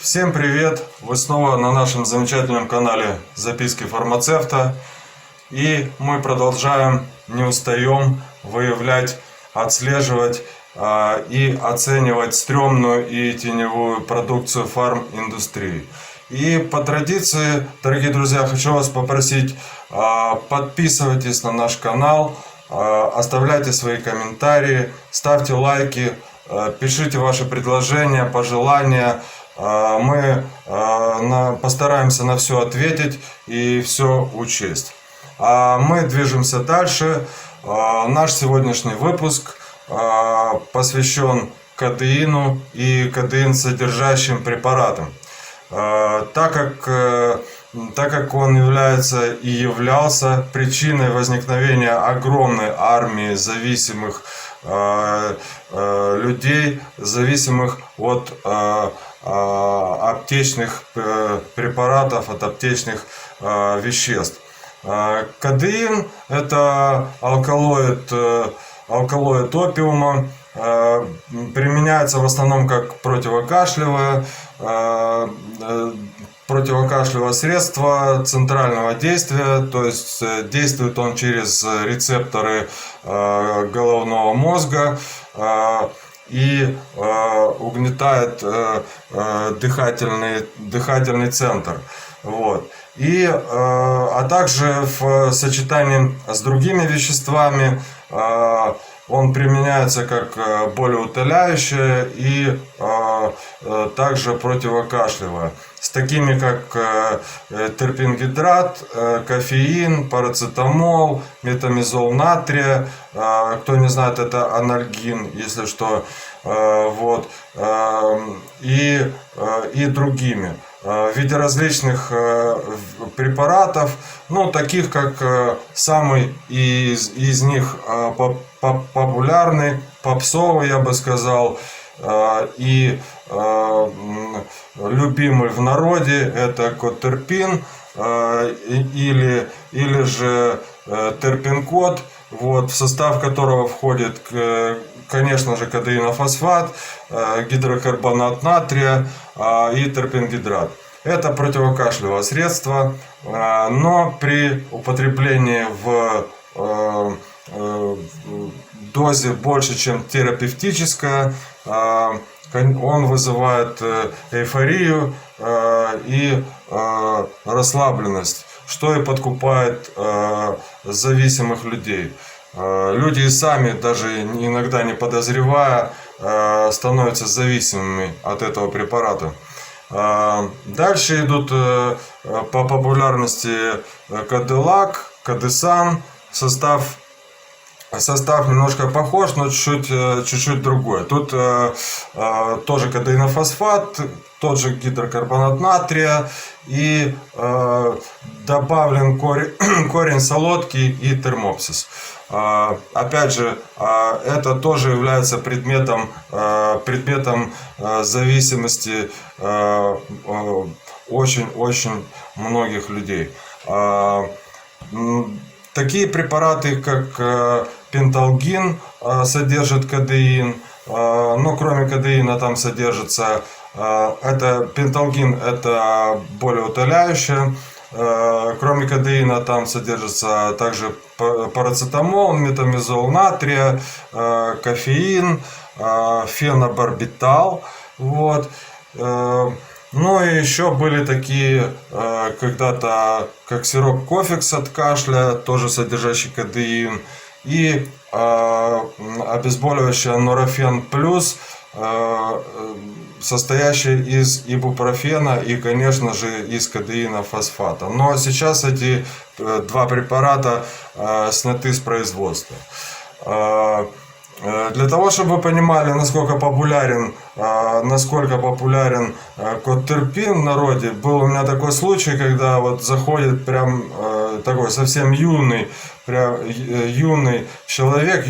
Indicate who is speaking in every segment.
Speaker 1: Всем привет! Вы снова на нашем замечательном канале Записки фармацевта. И мы продолжаем, не устаем выявлять, отслеживать и оценивать стрёмную и теневую продукцию фарминдустрии. И по традиции, дорогие друзья, хочу вас попросить, подписывайтесь на наш канал, оставляйте свои комментарии, ставьте лайки, пишите ваши предложения, пожелания. Мы постараемся на все ответить и все учесть. А мы движемся дальше. Наш сегодняшний выпуск посвящен кадеину и кадеин содержащим препаратам. Так как он является и являлся причиной возникновения огромной армии зависимых людей, зависимых от аптечных препаратов, от аптечных веществ. Кадеин – это алкалоид опиума, применяется в основном как противокашлевое средство центрального действия, то есть действует он через рецепторы головного мозга и угнетает дыхательный центр. Вот. А также в сочетании с другими веществами он применяется как болеутоляющее и также противокашлевое. С такими как терпингидрат, кофеин, парацетамол, метамизол натрия. Кто не знает, это анальгин, если что. Вот. И другими. В виде различных препаратов, таких как самый из них популярный, попсовый, я бы сказал, и любимый в народе, это котерпин или же терпинкод, вот, в состав которого входит, конечно же, кадеинофосфат, гидрокарбонат натрия и терпингидрат. Это противокашлевое средство, но при употреблении в дозе больше, чем терапевтическая, он вызывает эйфорию и расслабленность, что и подкупает зависимых людей. Люди и сами, даже иногда не подозревая, становятся зависимыми от этого препарата. Дальше идут по популярности кадилак, кадесан. Состав немножко похож, но чуть-чуть другой. Тут тоже кадеинофосфат, тот же гидрокарбонат натрия и добавлен корень солодки и термопсис. Опять же, это тоже является предметом зависимости очень многих людей. Такие препараты, как пенталгин, содержат кадеин, но кроме кадеина там содержится пенталгин, это болеутоляющее. Кроме кадеина там содержится также парацетамол, метамизол натрия, кофеин, фенобарбитал. Вот. Ну и еще были такие когда-то, как сироп кофекс от кашля, тоже содержащий кадеин, и обезболивающее норофен плюс, состоящий из ибупрофена и, конечно же, из кадеинофосфата. Но сейчас эти два препарата сняты с производства. Для того, чтобы вы понимали, насколько популярен котерпин в народе, был у меня такой случай, когда вот заходит прям такой совсем юный человек,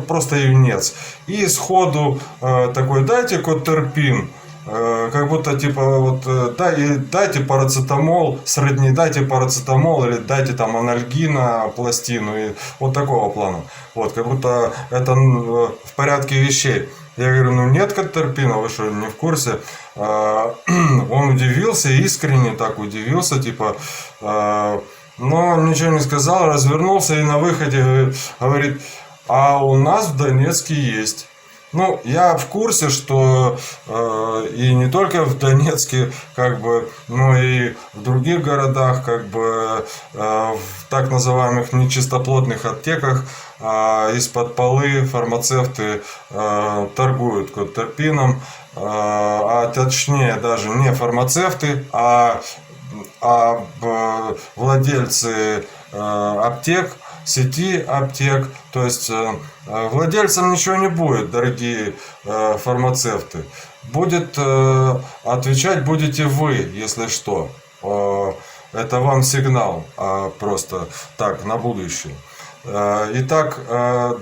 Speaker 1: просто юнец, и сходу такой: дайте котерпин. Как будто типа вот дайте парацетамол, сродни, дайте парацетамол или дайте там анальгина, пластину, и вот такого плана. Вот, как будто это в порядке вещей. Я говорю, ну нет котерпина, вы что, не в курсе? Он удивился, искренне так удивился, типа, но ничего не сказал, развернулся и на выходе говорит, а у нас в Донецке есть. Ну, я в курсе, что и не только в Донецке, как бы, но и в других городах, как бы, в так называемых нечистоплотных аптеках из-под полы фармацевты торгуют котерпином, а точнее даже не фармацевты, а владельцы аптек, сети аптек. То есть владельцам ничего не будет, дорогие фармацевты. Будет отвечать будете вы, если что. Это вам сигнал, просто так, на будущее. Итак,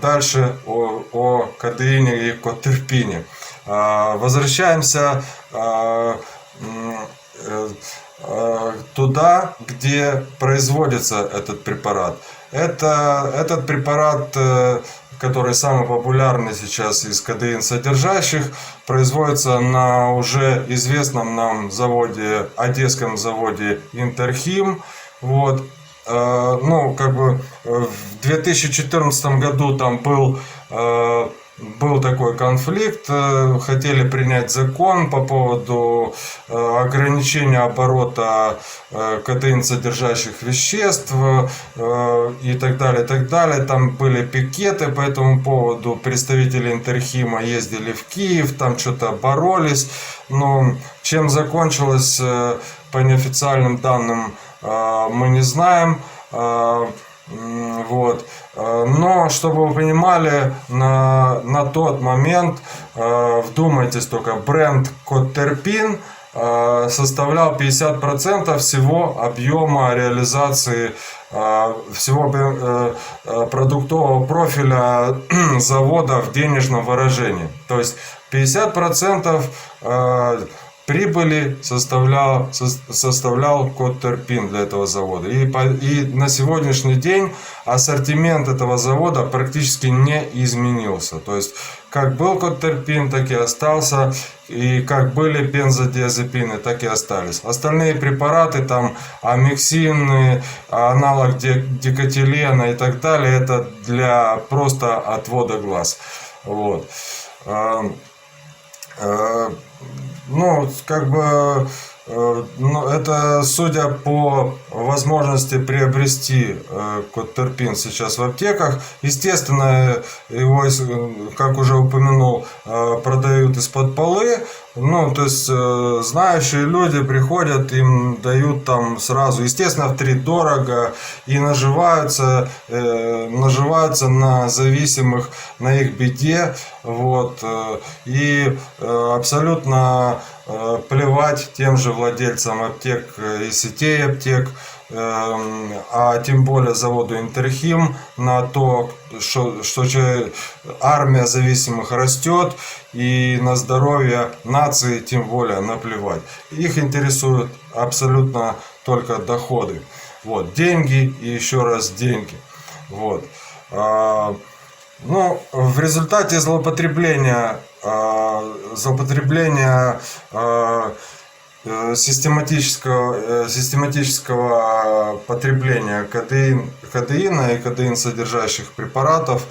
Speaker 1: дальше о кадеине и котерпине. Возвращаемся туда, где производится этот препарат. Этот препарат, который самый популярный сейчас из кадеин содержащих, производится на уже известном нам заводе, одесском заводе Интерхим. Вот. Ну, как бы в 2014 году там был такой конфликт, хотели принять закон по поводу ограничения оборота кадеин содержащих веществ и так далее, и так далее. Там были пикеты по этому поводу, представители Интерхима ездили в Киев, там что-то боролись, но чем закончилось, по неофициальным данным, мы не знаем. Вот. Но, чтобы вы понимали, на тот момент, вдумайтесь только, бренд котерпин составлял 50% всего объема реализации всего продуктового профиля завода в денежном выражении. То есть 50% прибыли составлял котерпин для этого завода. И на сегодняшний день ассортимент этого завода практически не изменился. То есть, как был котерпин, так и остался. И как были бензодиазепины, так и остались. Остальные препараты, там амиксин, аналог декатилена и так далее, это для просто отвода глаз. Вот. Ну, как бы, ну, это судя по возможности приобрести котерпин сейчас в аптеках. Естественно, его, как уже упомянул, продают из-под полы. Ну, то есть, знающие люди приходят, им дают там сразу, естественно, втридорого, и наживаются на зависимых, на их беде, вот, и абсолютно плевать тем же владельцам аптек и сетей аптек, а тем более заводу Интерхим, на то, что армия зависимых растет, и на здоровье нации тем более наплевать. Их интересуют абсолютно только доходы. Вот, деньги и еще раз деньги. Вот. Ну, в результате злоупотребления систематического потребления кадеина и кадеин содержащих препаратов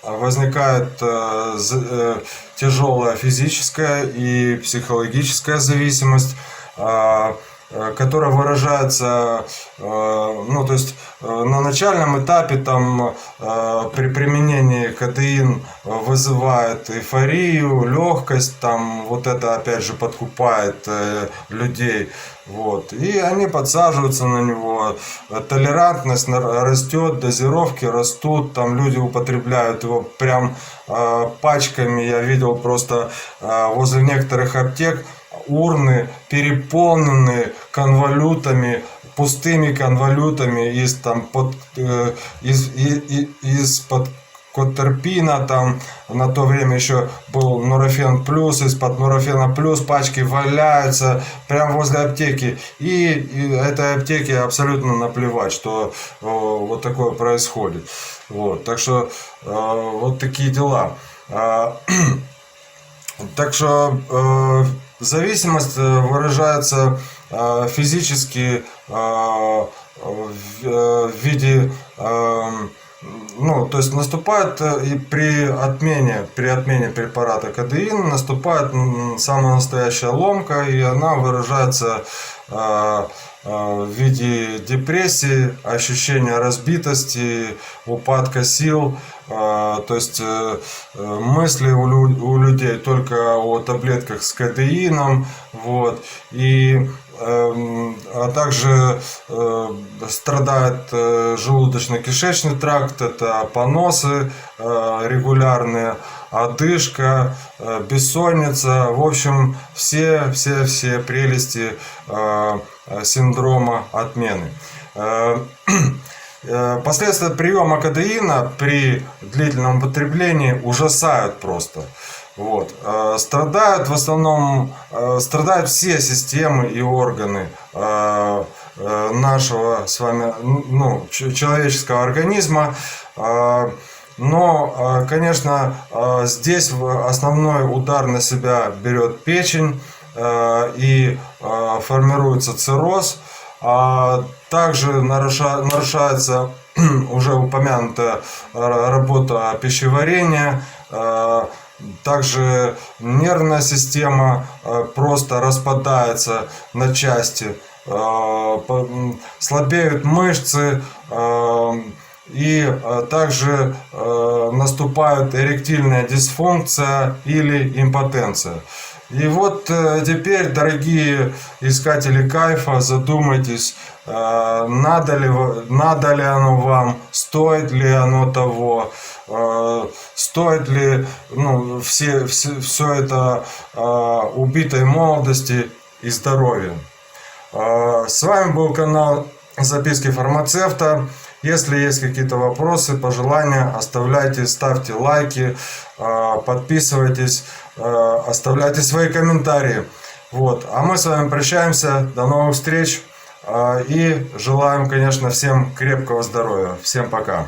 Speaker 1: возникает тяжелая физическая и психологическая зависимость, которая выражается, ну, то есть на начальном этапе там при применении кадеин вызывает эйфорию, легкость, там вот это опять же подкупает людей, вот, и они подсаживаются на него, толерантность растет, дозировки растут, там люди употребляют его прям пачками, я видел просто возле некоторых аптек урны переполнены конволютами, пустыми конволютами из-под котерпина, там на то время еще был нурофен плюс, из-под нурофена плюс пачки валяются прямо возле аптеки, и этой аптеке абсолютно наплевать, что вот такое происходит. Вот, так что вот такие дела. Так что зависимость выражается физически в виде, ну, то есть наступает и при отмене препарата кодеин наступает самая настоящая ломка, и она выражается в виде депрессии, ощущения разбитости, упадка сил, то есть мысли у людей только о таблетках с кодеином, вот, и а также страдает желудочно-кишечный тракт, это поносы регулярные, одышка, бессонница, в общем, все прелести синдрома отмены. Последствия приема кодеина при длительном употреблении ужасают просто. Вот. Страдают в основном, страдают все системы и органы нашего с вами, ну, человеческого организма. Но, конечно, здесь основной удар на себя берет печень и формируется цирроз. Также нарушается уже упомянутая работа пищеварения. Также нервная система просто распадается на части, слабеют мышцы, и также наступает эректильная дисфункция или импотенция. И вот теперь, дорогие искатели кайфа, задумайтесь, надо ли оно вам, стоит ли оно того, стоит ли, ну, все это убитой молодости и здоровья. С вами был канал Записки фармацевта. Если есть какие-то вопросы, пожелания, оставляйте, ставьте лайки, подписывайтесь, оставляйте свои комментарии. Вот. А мы с вами прощаемся. До новых встреч. И желаем, конечно, всем крепкого здоровья. Всем пока.